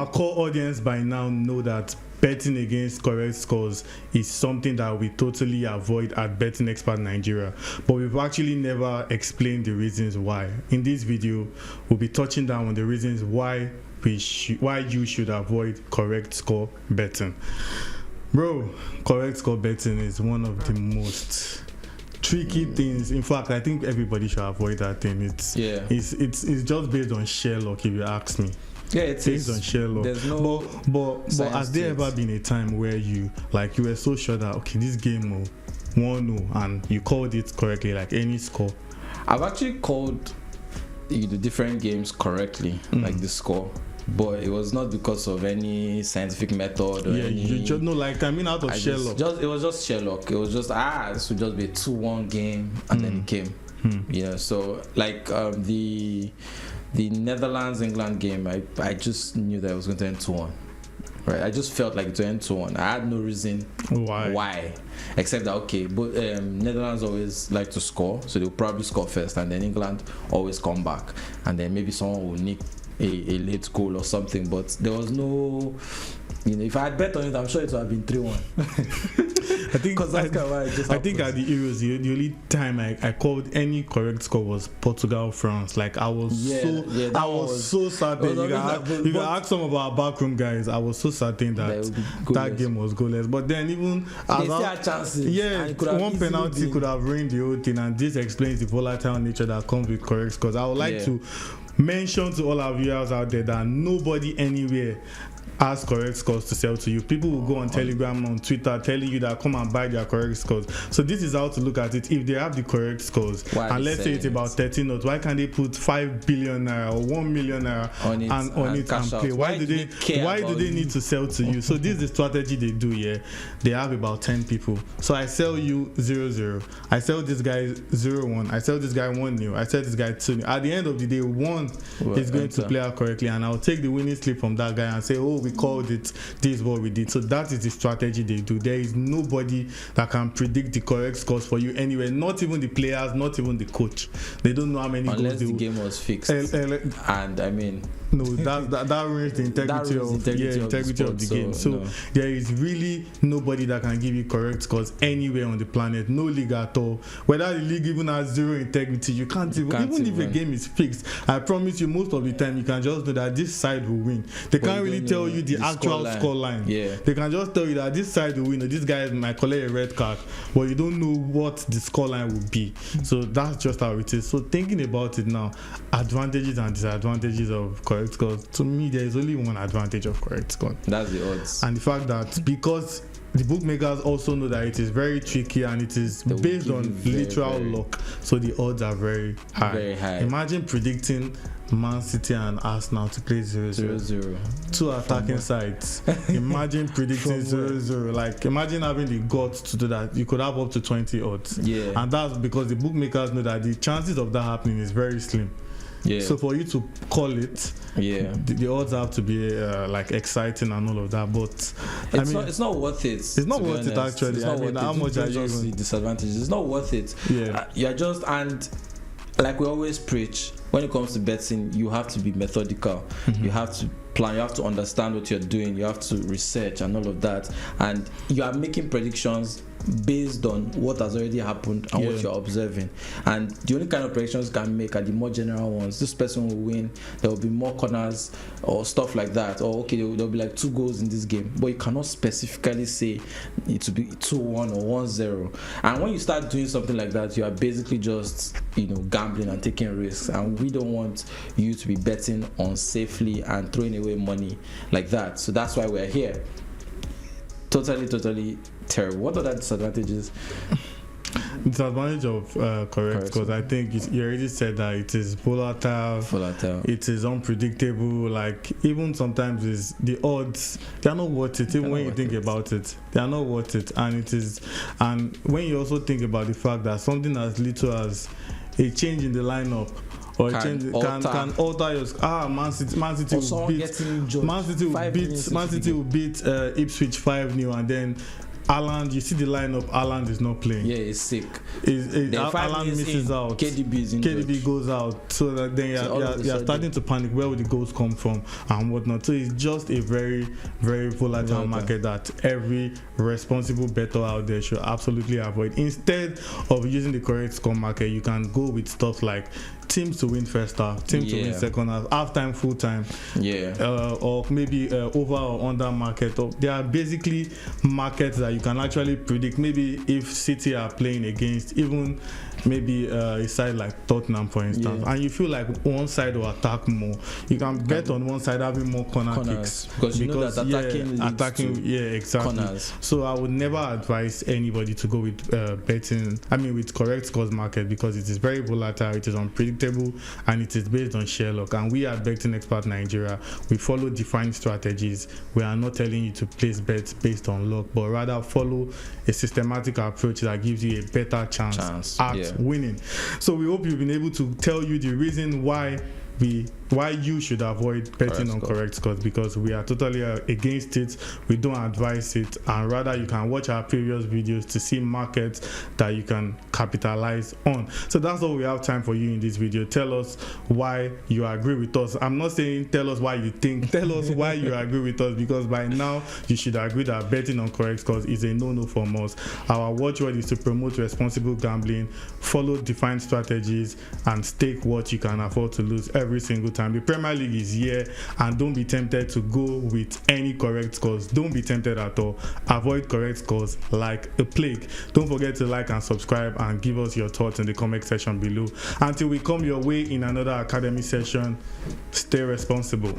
our core audience by now know that betting against correct scores is something that we totally avoid at Betting Expert Nigeria, but we've actually never explained the reasons why. In this video, we'll be touching down on the reasons why you should avoid correct score betting. Bro, correct score betting is one of the most tricky things. In fact, I think everybody should avoid that thing. It's just based on sheer luck, if you ask me. Yeah, it's based on sheer luck. There's no but has there ever been a time where you were so sure that okay, this game will 1-0 and you called it correctly, like any score? I've actually called the different games correctly, like the score. But it was not because of any scientific method or you just know, like, I mean, out of sheer luck. It was just sheer luck. It was just this would just be a 2-1 game, and then it came. Yeah, so like the Netherlands-England game, I just knew that it was going to end 2-1. Right, I just felt like it would end 2-1. I had no reason why, except that but Netherlands always like to score, so they'll probably score first, and then England always come back, and then maybe someone will nick a late goal or something. But there was no, if I had bet on it, I'm sure it would have been 3-1. I think at the Euros, the only time I called any correct score was Portugal-France. Like, I was so certain. You can ask some of our backroom guys. I was so certain that game was goalless. But then even one penalty could have ruined the whole thing, and this explains the volatile nature that comes with correct scores. I would like to mention to all our viewers out there that nobody anywhere has correct scores to sell to you. People will go on Telegram, on Twitter, telling you that come and buy their correct scores. So this is how to look at it. If they have the correct scores, and let's say it's about 13 notes, why can't they put 5 billion naira or 1 million naira on it and play? Why do they need to sell to you? So this is the strategy they do here. They have about 10 people. So I sell you 0-0. I sell this guy 0-1. I sell this guy 1-0. I sell this guy 2-0. At the end of the day, one is going to play out correctly, and I'll take the winning slip from that guy and say, oh, we called it, this is what we did. So that is the strategy they do. There is nobody that can predict the correct scores for you anywhere, not even the players, not even the coach. They don't know how many unless goals the game was fixed. And I mean, no, that ruins the integrity of the game. So there is really nobody that can give you correct scores anywhere on the planet. No league at all. Whether the league even has zero integrity, you can't even if a game is fixed, I promise you, most of the time you can just know that this side will win. They can't really tell you the actual score line. They can just tell you that this side will win, or this guy might collect a red card, but you don't know what the score line will be. So that's just how it is. So thinking about it now, advantages and disadvantages of correct scores, to me there is only one advantage of correct score. That's the odds. And the fact that because the bookmakers also know that it is very tricky and it is based on literal luck, so the odds are very high. Very high. Imagine predicting Man City and Arsenal to play 0-0. Two attacking sides. Imagine predicting 0-0. Like, imagine having the guts to do that. You could have up to 20 odds. Yeah. And that's because the bookmakers know that the chances of that happening is very slim. Yeah. So for you to call it, the odds have to be like exciting and all of that. But it's not worth it. It's not worth it actually. It's not worth how much are you the disadvantages? It's not worth it. Yeah. You're just, and like we always preach, when it comes to betting, you have to be methodical. You have to plan, you have to understand what you're doing, you have to research and all of that, and you are making predictions based on what has already happened and what you're observing. And the only kind of predictions you can make are the more general ones. This person will win, there will be more corners or stuff like that, or okay, there'll be like 2 goals in this game, but you cannot specifically say it will be 2-1 or 1-0. And when you start doing something like that, you are basically just gambling and taking risks, and we don't want you to be betting unsafely and throwing away money like that. So that's why we're here. Totally terrible. What are the disadvantages? Disadvantage of correct scores, I think you already said that it is volatile. It is unpredictable. Like, even sometimes is the odds, they are not worth it. Even when you think about it, they are not worth it. And when you also think about the fact that something as little as a change in the lineup or can alter your Man City will beat Ipswich 5-0, and then Haaland, you see the lineup, Haaland is not playing. Yeah, it's sick. Haaland misses out. KDB goes out. So that then you're starting to panic. Where will the goals come from and whatnot? So it's just a very, very volatile market that every responsible bettor out there should absolutely avoid. Instead of using the correct score market, you can go with stuff like teams to win first half, team to win second half, half-time, full-time, or maybe over or under market. There are basically markets that you can actually predict. Maybe if City are playing against even maybe a side like Tottenham, for instance, and you feel like one side will attack more, you can bet on one side having more corner kicks because you know that attacking exactly. Corners. So I would never advise anybody to go with with correct scores market, because it is very volatile, it is unpredictable, and it is based on share luck. And we at Betting Expert Nigeria, we follow defined strategies. We are not telling you to place bets based on luck, but rather follow a systematic approach that gives you a better chance at winning. So we hope you've been able to tell you the reason why you should avoid betting on correct scores, because we are totally against it. We don't advise it, and rather you can watch our previous videos to see markets that you can capitalize on. So that's all we have time for you in this video. Tell us why you agree with us. I'm not saying tell us why you think, tell us why you agree with us, because by now you should agree that betting on correct scores is a no-no from us. Our watchword is to promote responsible gambling, follow defined strategies, and stake what you can afford to lose every single time. The Premier League is here, and don't be tempted to go with any correct scores. Don't be tempted at all. Avoid correct scores like a plague. Don't forget to like and subscribe, and give us your thoughts in the comment section below. Until we come your way in another academy session, stay responsible.